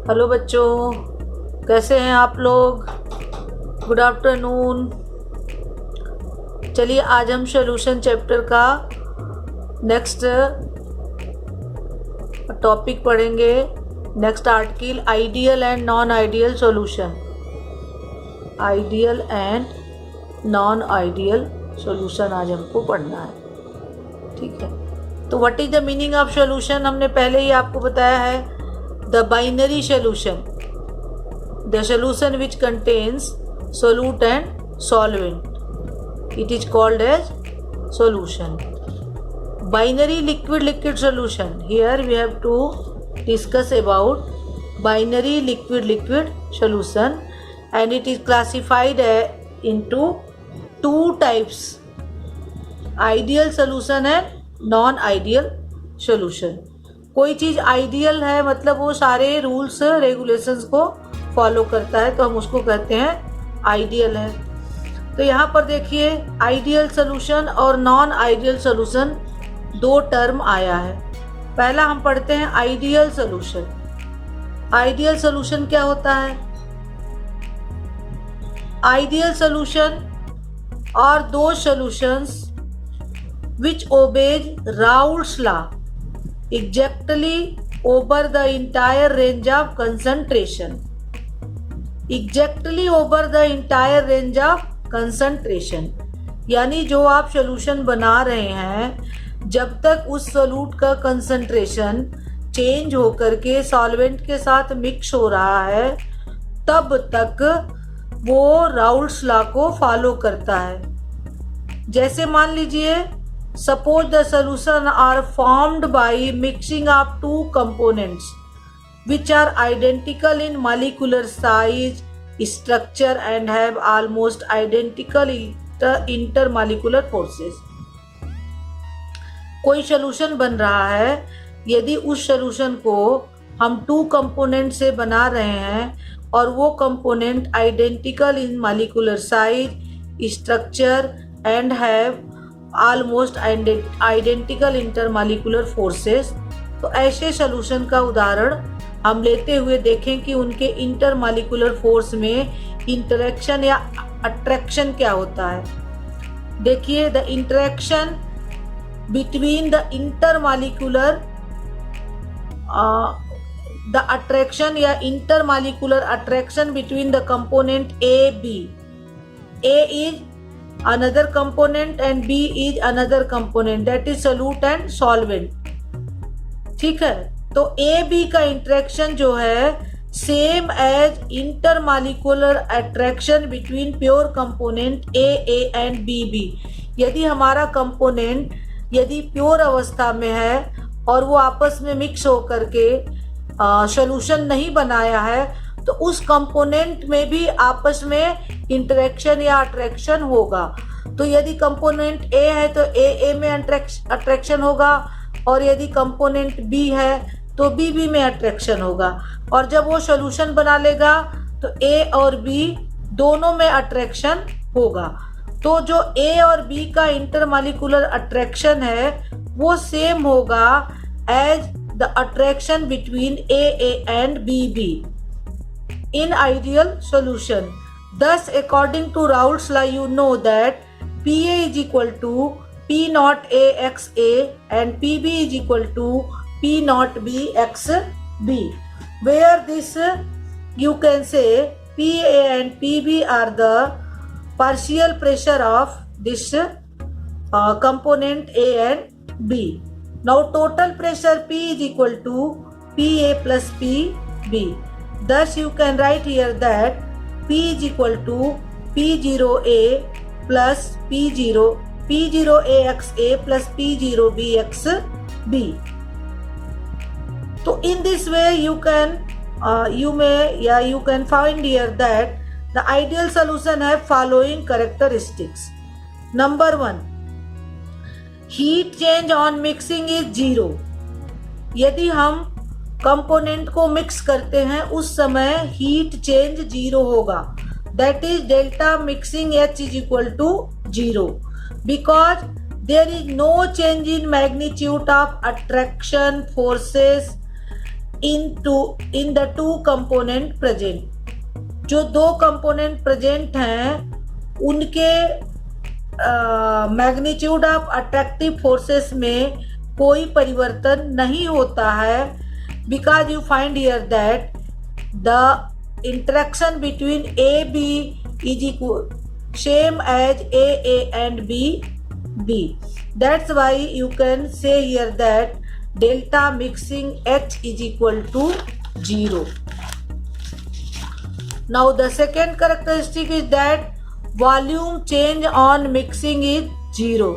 Hello बच्चों, कैसे हैं आप लोग। Good afternoon. चलिए आज हम सॉल्यूशन चैप्टर का नेक्स्ट टॉपिक पढ़ेंगे। Next article ideal and non ideal solution. Ideal and non ideal solution आज हमको पढ़ना है, ठीक है। तो what is the meaning of solution, हमने पहले ही आपको बताया है। The binary solution, the solution which contains solute and solvent, it is called as solution. Binary liquid solution, here we have to discuss about binary liquid solution, and it is classified into two types, ideal solution and non ideal solution. कोई चीज़ ideal है मतलब वो सारे rules regulations को follow करता है, तो हम उसको कहते हैं आइडियल है। तो यहाँ पर देखिए आइडियल सोल्यूशन और नॉन आइडियल सोल्यूशन दो टर्म आया है। पहला हम पढ़ते हैं आइडियल सोल्यूशन। आइडियल सोल्यूशन क्या होता है? आइडियल सोल्यूशन आर दो solutions which obeys Raoult's law exactly over the entire range of concentration. Exactly over the entire range of concentration, यानी जो आप सॉल्यूशन बना रहे हैं जब तक उस सोल्यूट का कंसंट्रेशन चेंज होकर के सॉल्वेंट के साथ मिक्स हो रहा है तब तक वो राउल्ट्स लॉ को फॉलो करता है। जैसे मान लीजिए suppose the solution are formed by mixing of two components which are identical in molecular size, structure and have almost identical intermolecular forces. कोई सॉल्यूशन बन रहा है, यदि उस सॉल्यूशन को हम टू कंपोनेंट से बना रहे हैं और वो component identical in molecular size, structure and have almost identical intermolecular forces, तो ऐसे सॉल्यूशन का उदाहरण हम लेते हुए देखें कि उनके इंटरमॉलिक्यूलर फोर्स में इंटरेक्शन या अट्रैक्शन क्या होता है। देखिए the interaction between the intermolecular the attraction या intermolecular attraction between the component A B. A is another component and B is another component, that is solute and solvent, ठीक है। तो ए बी का interaction जो है same as intermolecular attraction between pure component A and B B. यदि हमारा component यदि pure अवस्था में है और वो आपस में मिक्स होकर के सॉल्यूशन नहीं बनाया है तो उस कंपोनेंट में भी आपस में इंटरेक्शन या अट्रैक्शन होगा। तो यदि कंपोनेंट ए है तो ए में अट्रैक्शन होगा और यदि कंपोनेंट बी है तो बी में अट्रैक्शन होगा, और जब वो सॉल्यूशन बना लेगा तो ए और बी दोनों में अट्रैक्शन होगा। तो जो ए और बी का इंटरमॉलिक्यूलर अट्रैक्शन है वो सेम होगा as the attraction between A and B in ideal solution. Thus, according to Raoult's law, you know that PA is equal to P naught A x A and PB is equal to P naught B x B. Where this you can say PA and PB are the partial pressure of this component A and B. Now total pressure P is equal to PA plus PB. Thus you can write here that P is equal to P0A plus P0AXA plus P0BXB. So in this way you can find here that the ideal solution have following characteristics. Number 1, heat change on mixing is 0. यदि हम component को mix करते हैं उस समय heat change 0 होगा, that is delta mixing H is equal to 0 because there is no change in magnitude of attraction forces in the two component present। जो दो कंपोनेंट प्रेजेंट हैं उनके मैग्नीट्यूड ऑफ अट्रैक्टिव फोर्सेस में कोई परिवर्तन नहीं होता है, because you find here that the interaction between A B is equal same as A and B. That's why you can say here that delta mixing H is equal to 0। Now the second characteristic is that volume change on mixing is 0,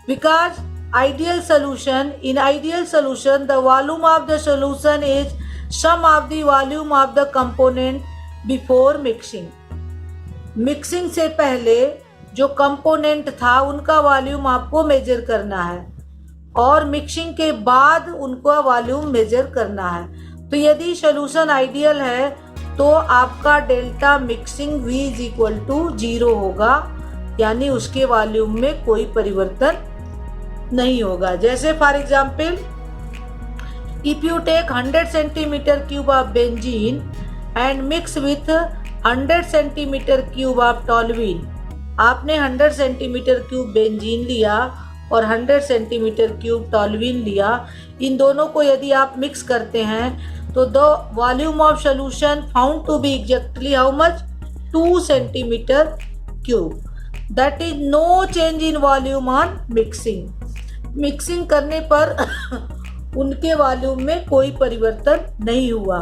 because ideal solution, in ideal solution the volume of the solution is sum of the volume of the component before mixing। Mixing से पहले जो component था उनका volume आपको major करना है और mixing के बाद उनका वॉल्यूम मेजर करना है। तो यदि सोल्यूशन आइडियल है तो आपका delta mixing V is equal to 0 होगा, यानी उसके वॉल्यूम में कोई परिवर्तन नहीं होगा। जैसे for example if you take 100 centimetre cube of benzene and mix with 100 centimetre cube of toluene. आपने 100 सेंटीमीटर क्यूब बेंजीन लिया और 100 सेंटीमीटर क्यूब टॉल्यूइन लिया। इन दोनों को यदि आप मिक्स करते हैं तो the volume of solution found to be exactly how much 2 centimetre cube. That is no change in volume on mixing. Mixing करने पर उनके वॉल्यूम में कोई परिवर्तन नहीं हुआ,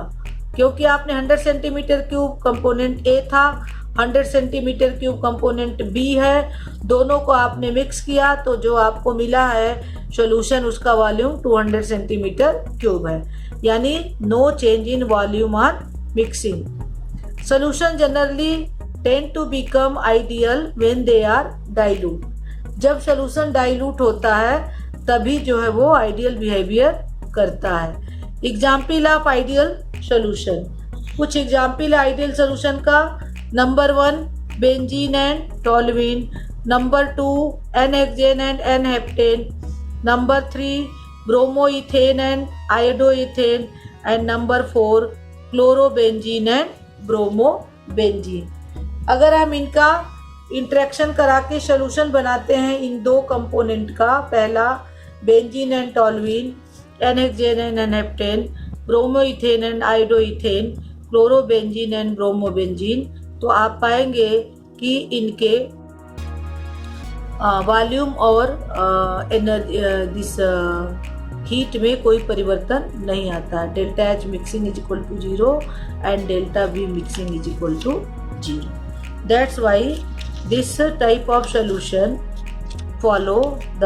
क्योंकि आपने 100 सेंटीमीटर क्यूब कंपोनेंट ए था, 100 सेंटीमीटर क्यूब कंपोनेंट बी है, दोनों को आपने मिक्स किया तो जो आपको मिला है सॉल्यूशन उसका वॉल्यूम 200 सेंटीमीटर क्यूब है, यानी no change in volume on mixing. Solution generally tend to become ideal when they are dilute. जब सॉल्यूशन डाइल्यूट होता है तभी जो है वो आइडियल बिहेवियर करता है। एग्जाम्पल ऑफ आइडियल सॉल्यूशन, कुछ एग्जाम्पल आइडियल सॉल्यूशन का। Number 1 benzene and toluene, number 2 n hexane and n heptane, number 3 bromoethane and iodoethane and number 4 chlorobenzene and bromobenzene. अगर हम इनका इंटरेक्शन करा के सोल्यूशन बनाते हैं इन दो कंपोनेंट का, पहला benzene and toluene, n hexane and n heptane, bromoethane and iodoethane, chlorobenzene and bromobenzene, तो आप पाएंगे कि इनके वॉल्यूम और दिस हीट में कोई परिवर्तन नहीं आता। Delta H mixing is equal to 0 and delta V mixing is equal to 0। That's why this type of solution follow the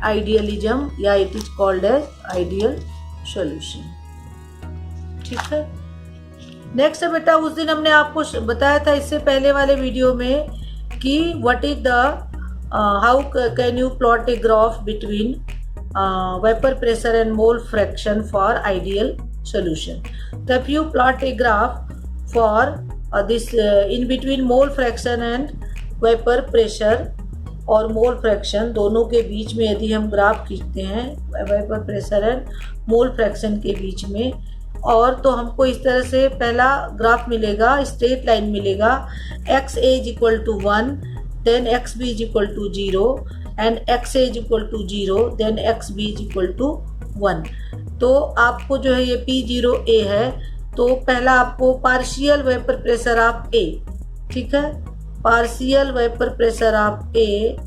idealism, या it is called as ideal solution. ठीक है। Next है बेटा, उस दिन हमने आपको बताया था इससे पहले वाले वीडियो में कि what is the how can you plot a graph between vapour pressure and mole fraction for ideal solution. तो if you plot a graph for this in between mole fraction and vapour pressure और mole fraction, दोनों के बीच में यदि हम graph खींचते हैं vapour pressure and mole fraction के बीच में, और तो हमको इस तरह से पहला ग्राफ मिलेगा, स्ट्रेट लाइन मिलेगा, X A is equal to 1, then X B is equal to 0 and X A is equal to 0, then X B is equal to 1। तो आपको जो है ये P0 A है, तो पहला आपको partial vapour pressure of A, ठीक है, partial vapour pressure of A,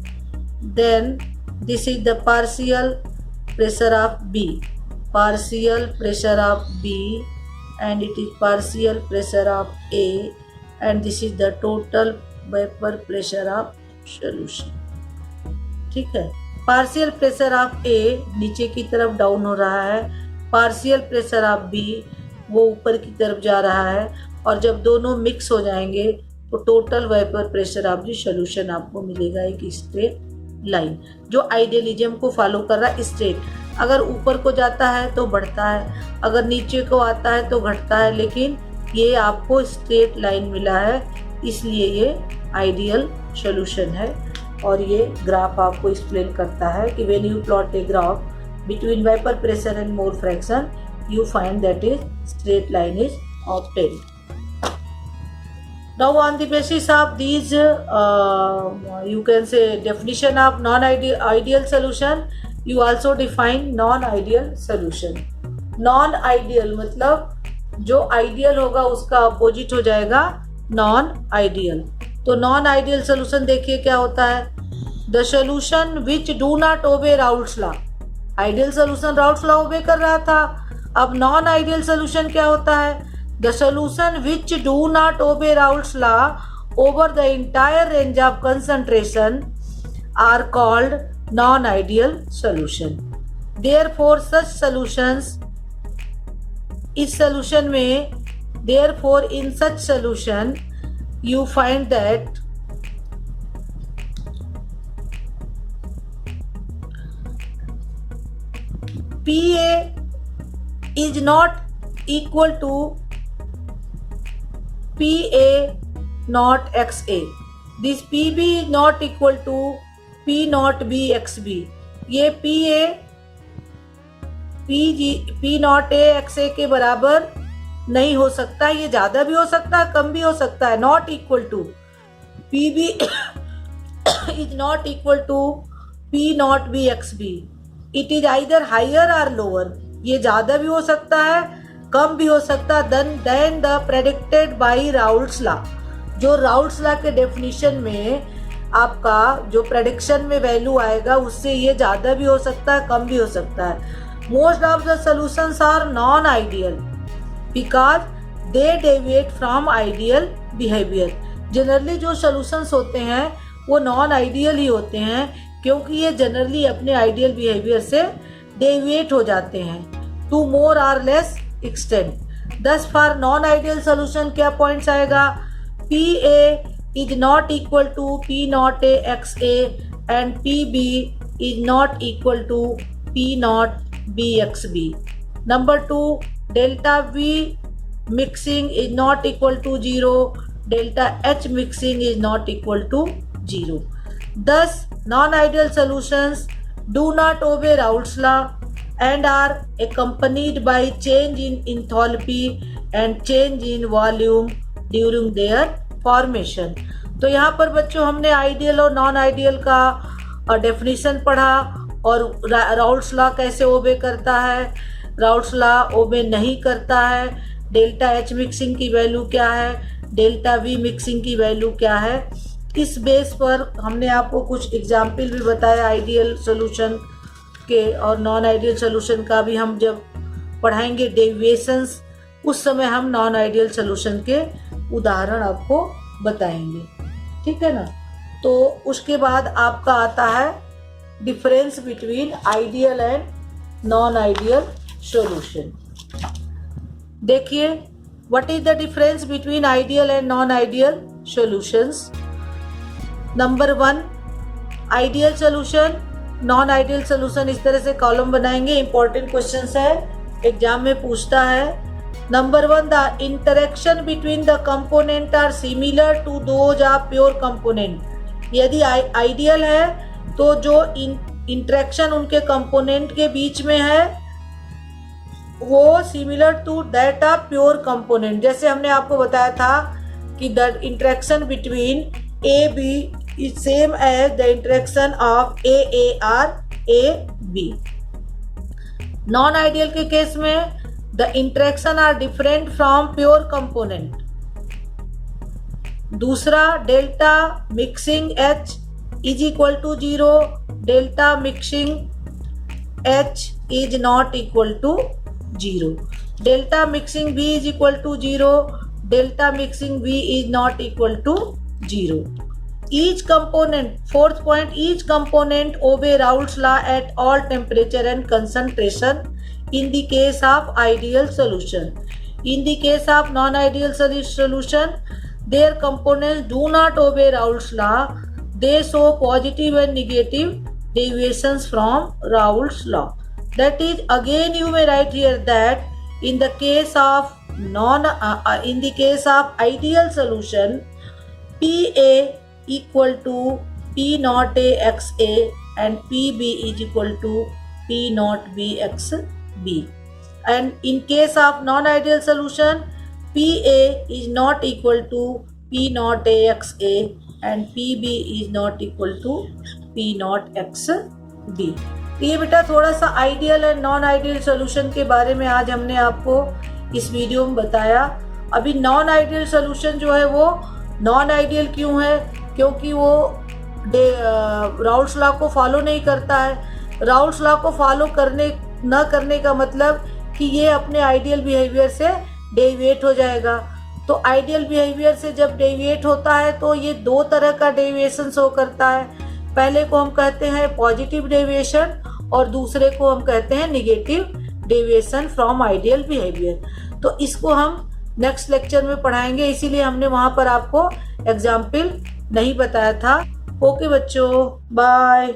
then this is the partial pressure of B, partial pressure of B and it is partial pressure of A and this is the total vapor pressure of solution। ठीक है। Partial pressure of A नीचे की तरफ down हो रहा है, partial pressure of B वो ऊपर की तरफ जा रहा है, और जब दोनों मिक्स हो जाएंगे तो total vapour pressure of the solution आपको मिलेगा एक स्ट्रेट लाइन, जो आइडियलिज्म को फॉलो कर रहा है। स्ट्रेट अगर ऊपर को जाता है तो बढ़ता है, अगर नीचे को आता है तो घटता है, लेकिन ये आपको स्ट्रेट लाइन मिला है, इसलिए ये आइडियल सॉल्यूशन है। और ये ग्राफ आपको एक्सप्लेन करता है कि when you plot a graph between vapor pressure and mole fraction, you find that is straight line is obtained. Now on the basis of these you can say definition of non-ideal solution, you also define non-ideal solution. Non-ideal मतलब जो ideal होगा उसका opposite हो जाएगा non-ideal. तो non-ideal solution देखिए क्या होता है, the solution which do not obey Raoult's law. Ideal solution Raoult's law obey कर रहा था, अब non-ideal solution क्या होता है, the solution which do not obey Raoult's law over the entire range of concentration are called non-ideal solution. Therefore such solutions, इस solution में, therefore in such solution you find that PA is not equal to PA not XA. This PB is not equal to P not B XB. ये PA P not A XA के बराबर नहीं हो सकता, ये ज़्यादा भी हो सकता है, कम भी हो सकता है. Not equal to PB is not equal to P not B XB. It is either higher or lower, ये ज़्यादा भी हो सकता है, कम भी हो सकता है then the predicted by Raoult's law. जो राउल्ट्स लॉ के डेफिनेशन में आपका जो प्रेडिक्शन में वैल्यू आएगा उससे ये ज़्यादा भी हो सकता है, कम भी हो सकता है. Most of the solutions are non ideal because they deviate from ideal behaviour. Generally जो सॉल्यूशंस होते हैं वो नॉन आइडियल ही होते हैं क्योंकि ये जनरली अपने आइडियल बिहेवियर से डेविएट हो जाते हैं to more or less extent. Thus for non ideal solution क्या पॉइंट्स आएगा, P A is not equal to P not A X A and P B is not equal to P not B X B. Number two, delta V mixing is not equal to 0, delta H mixing is not equal to 0. Thus, non-ideal solutions do not obey Raoult's law and are accompanied by change in enthalpy and change in volume during their formation. तो यहाँ पर बच्चों हमने ideal और non ideal का definition पढ़ा और Raoult's law कैसे ओबे करता है, राउल्ट्स लॉ ओबे नहीं करता है, डेल्टा एच मिक्सिंग की वैल्यू क्या है, डेल्टा वी मिक्सिंग की वैल्यू क्या है. इस बेस पर हमने आपको कुछ एग्जाम्पल भी बताया आइडियल सोल्यूशन के और नॉन आइडियल सोल्यूशन का भी. हम जब पढ़ाएंगे डेविएशंस उस समय हम नॉन आइडियल सोल्यूशन के उदाहरण आपको बताएंगे, ठीक है ना. तो उसके बाद आपका आता है difference between ideal and non ideal solution. देखिए what is the difference between ideal and non ideal solutions. Number 1, ideal solution, non ideal solution. इस तरह से कॉलम बनाएंगे, इंपॉर्टेंट क्वेश्चंस है, एग्जाम में पूछता है. Number 1, the interaction between the component are similar to those of pure component. यदि ideal है तो जो इंटरेक्शन उनके कंपोनेंट के बीच में है वो similar to that of pure component. जैसे हमने आपको बताया था कि the interaction between A B is same as the interaction of AA or AB. Non-ideal के केस में the interaction are different from pure component. दूसरा, delta mixing H is equal to 0, delta mixing H is not equal to 0. Delta mixing B is equal to 0, delta mixing B is not equal to 0. Each component, fourth point, each component obey Raoult's law at all temperature and concentration in the case of ideal solution. In the case of non-ideal solution, their components do not obey Raoult's law. They show positive and negative deviations from Raoult's law. That is, again you may write here that in the case of ideal solution, PA equal to P naught A XA and PB is equal to P P naught Bx B. And in case of non-ideal solution, PA is not equal to P naught AX A and PB is not equal to P naught X B. ये बेटा थोड़ा सा ideal and non ideal solution के बारे में आज हमने आपको इस वीडियो में बताया। अभी नॉन आइडियल सोल्यूशन जो है वो नॉन आइडियल क्यों है, क्योंकि वो राउल्स लॉ को फॉलो नहीं करता है। राउल्स लॉ को फॉलो न करने का मतलब कि ये अपने आइडियल बिहेवियर से डेविएट हो जाएगा। तो आइडियल बिहेवियर से जब डेविएट होता है तो ये दो तरह का डेविएशन शो करता है। पहले को हम कहते हैं पॉजिटिव डेविएशन और दूसरे को हम कहते हैं negative deviation from ideal behaviour. तो इसको हम नेक्स्ट लेक्चर में पढ़ाएंगे, इसीलिए हमने वहाँ पर आपको एग्जाम्पल नहीं बताया था। ओके बच्चों, बाय।